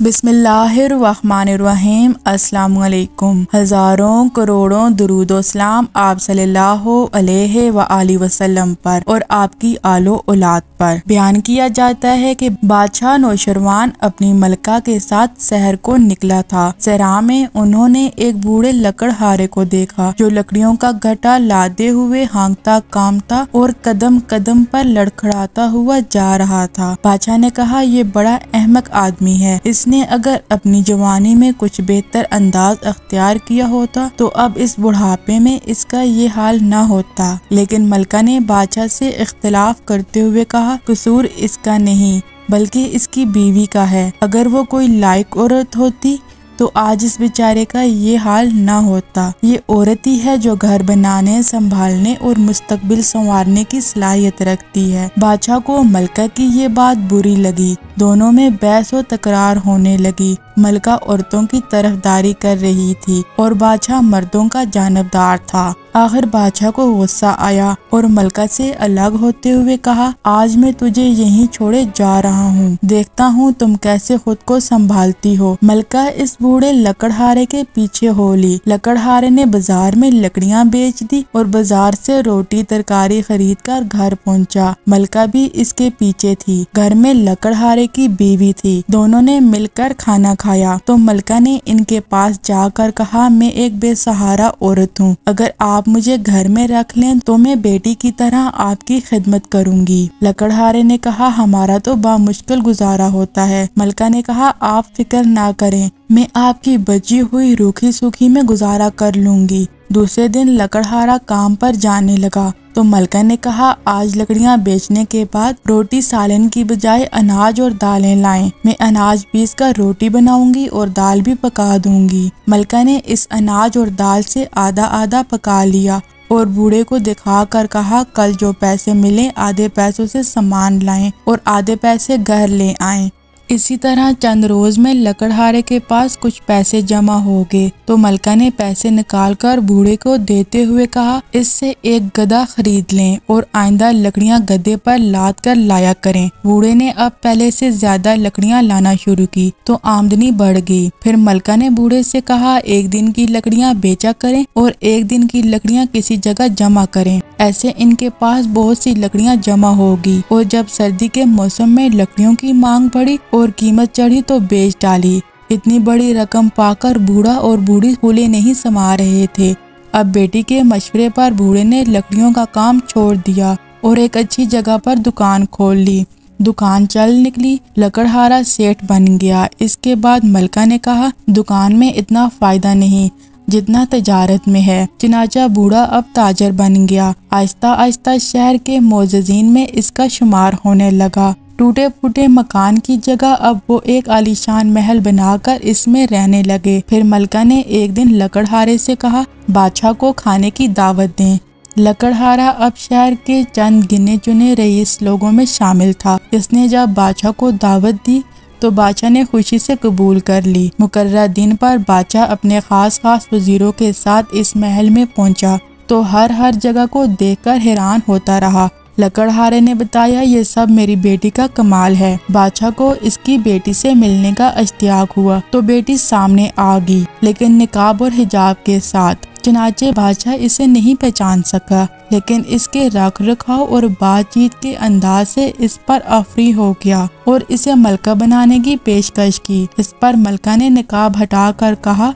بسم اللہ الرحمن الرحیم۔ السلام علیکم۔ ہزاروں کروڑوں درود و سلام آپ صلی اللہ علیہ وآلہ وسلم پر اور آپ کی آل و اولاد پر۔ بیان کیا جاتا ہے کہ بادشاہ نوشروان اپنی ملکہ کے ساتھ سحر کو نکلا تھا۔ صحرا میں انہوں نے ایک بوڑھے لکڑہارے کو دیکھا جو لکڑیوں کا گھٹا لادے ہوئے ہانکتا کامتا اور قدم قدم پر لڑکھڑاتا ہوا جا رہا تھا۔ بادشاہ نے کہا، یہ بڑا احمق آدمی ہے، اس نے اگر اپنی جوانی میں کچھ بہتر انداز اختیار کیا ہوتا تو اب اس بڑھاپے میں اس کا یہ حال نہ ہوتا۔ لیکن ملکہ نے بادشاہ سے اختلاف کرتے ہوئے کہا، قصور اس کا نہیں بلکہ اس کی بیوی کا ہے۔ اگر وہ کوئی لائق عورت ہوتی تو آج اس بیچارے کا یہ حال نہ ہوتا۔ یہ عورت ہی ہے جو گھر بنانے، سنبھالنے اور مستقبل سنوارنے کی صلاحیت رکھتی ہے۔ بادشاہ کو ملکہ کی یہ بات بری لگی۔ دونوں میں بحث و تکرار ہونے لگی۔ ملکہ عورتوں کی طرفداری کر رہی تھی اور بادشاہ مردوں کا جانبدار تھا۔ آخر بادشاہ کو غصہ آیا اور ملکہ سے الگ ہوتے ہوئے کہا، آج میں تجھے یہیں چھوڑے جا رہا ہوں، دیکھتا ہوں تم کیسے خود کو سنبھالتی ہو۔ ملکہ اس بوڑھے لکڑہارے کے پیچھے ہو لی۔ لکڑہارے نے بازار میں لکڑیاں بیچ دی اور بازار سے روٹی ترکاری خرید کر گھر پہنچا۔ ملکہ بھی اس کے پیچھے تھی۔ گھر میں لکڑہارے کی بیوی تھی۔ دونوں نے مل کر کھانا کھایا تو ملکہ نے ان کے پاس جا کر کہا، میں ایک بے سہارا عورت ہوں، اگر آپ مجھے گھر میں رکھ لیں تو میں بیٹی کی طرح آپ کی خدمت کروں گی۔ لکڑہارے نے کہا، ہمارا تو بامشکل گزارا ہوتا ہے۔ ملکہ نے کہا، آپ فکر نہ کریں، میں آپ کی بچی ہوئی روکھی سوکھی میں گزارا کر لوں گی۔ دوسرے دن لکڑہارا کام پر جانے لگا تو ملکہ نے کہا، آج لکڑیاں بیچنے کے بعد روٹی سالن کی بجائے اناج اور دالیں لائیں، میں اناج پیس کر روٹی بناؤں گی اور دال بھی پکا دوں گی۔ ملکہ نے اس اناج اور دال سے آدھا آدھا پکا لیا اور بوڑھے کو دکھا کر کہا، کل جو پیسے ملیں آدھے پیسوں سے سامان لائیں اور آدھے پیسے گھر لے آئیں۔ اسی طرح چند روز میں لکڑہارے کے پاس کچھ پیسے جمع ہو گئے تو ملکہ نے پیسے نکال کر بوڑھے کو دیتے ہوئے کہا، اس سے ایک گدھا خرید لیں اور آئندہ لکڑیاں گدھے پر لاد کر لایا کریں۔ بوڑھے نے اب پہلے سے زیادہ لکڑیاں لانا شروع کی تو آمدنی بڑھ گئی۔ پھر ملکہ نے بوڑھے سے کہا، ایک دن کی لکڑیاں بیچا کریں اور ایک دن کی لکڑیاں کسی جگہ جمع کریں، ایسے ان کے پاس بہت سی لکڑیاں جمع ہوگی۔ اور جب سردی کے موسم میں لکڑیوں کی مانگ بڑھی اور قیمت چڑھی تو بیچ ڈالی۔ اتنی بڑی رقم پا کر بوڑھا اور بوڑھی پھولے نہیں سما رہے تھے۔ اب بیٹی کے مشورے پر بوڑھے نے لکڑیوں کا کام چھوڑ دیا اور ایک اچھی جگہ پر دکان کھول لی۔ دکان چل نکلی، لکڑہارا سیٹھ بن گیا۔ اس کے بعد ملکہ نے کہا، دکان میں اتنا فائدہ نہیں جتنا تجارت میں ہے۔ چنانچہ بوڑھا اب تاجر بن گیا۔ آہستہ آہستہ شہر کے معززین میں اس کا شمار ہونے لگا۔ ٹوٹے پھوٹے مکان کی جگہ اب وہ ایک عالیشان محل بنا کر اس میں رہنے لگے۔ پھر ملکہ نے ایک دن لکڑہارے سے کہا، بادشاہ کو کھانے کی دعوت دیں۔ لکڑہارا اب شہر کے چند گنے چنے رئیس لوگوں میں شامل تھا۔ اس نے جب بادشاہ کو دعوت دی تو بادشاہ نے خوشی سے قبول کر لی۔ مقررہ دن پر بادشاہ اپنے خاص وزیروں کے ساتھ اس محل میں پہنچا تو ہر جگہ کو دیکھ کر حیران ہوتا رہا۔ لکڑہارے نے بتایا، یہ سب میری بیٹی کا کمال ہے۔ بادشاہ کو اس کی بیٹی سے ملنے کا اشتیاق ہوا تو بیٹی سامنے آ گئی، لیکن نقاب اور حجاب کے ساتھ۔ چنانچہ بادشاہ اسے نہیں پہچان سکا، لیکن اس کے رکھ رکھاؤ اور بات چیت کے انداز سے اس پر آفری ہو گیا اور اسے ملکہ بنانے کی پیشکش کی۔ اس پر ملکہ نے نقاب ہٹا کر کہا،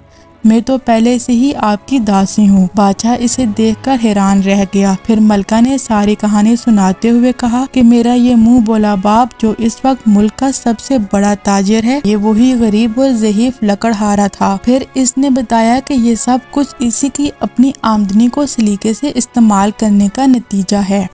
میں تو پہلے سے ہی آپ کی داسی ہوں۔ بادشاہ اسے دیکھ کر حیران رہ گیا۔ پھر ملکہ نے ساری کہانی سناتے ہوئے کہا کہ میرا یہ منہ بولا باپ جو اس وقت ملک کا سب سے بڑا تاجر ہے، یہ وہی غریب و ضعیف لکڑہارا تھا۔ پھر اس نے بتایا کہ یہ سب کچھ اسی کی اپنی آمدنی کو سلیقے سے استعمال کرنے کا نتیجہ ہے۔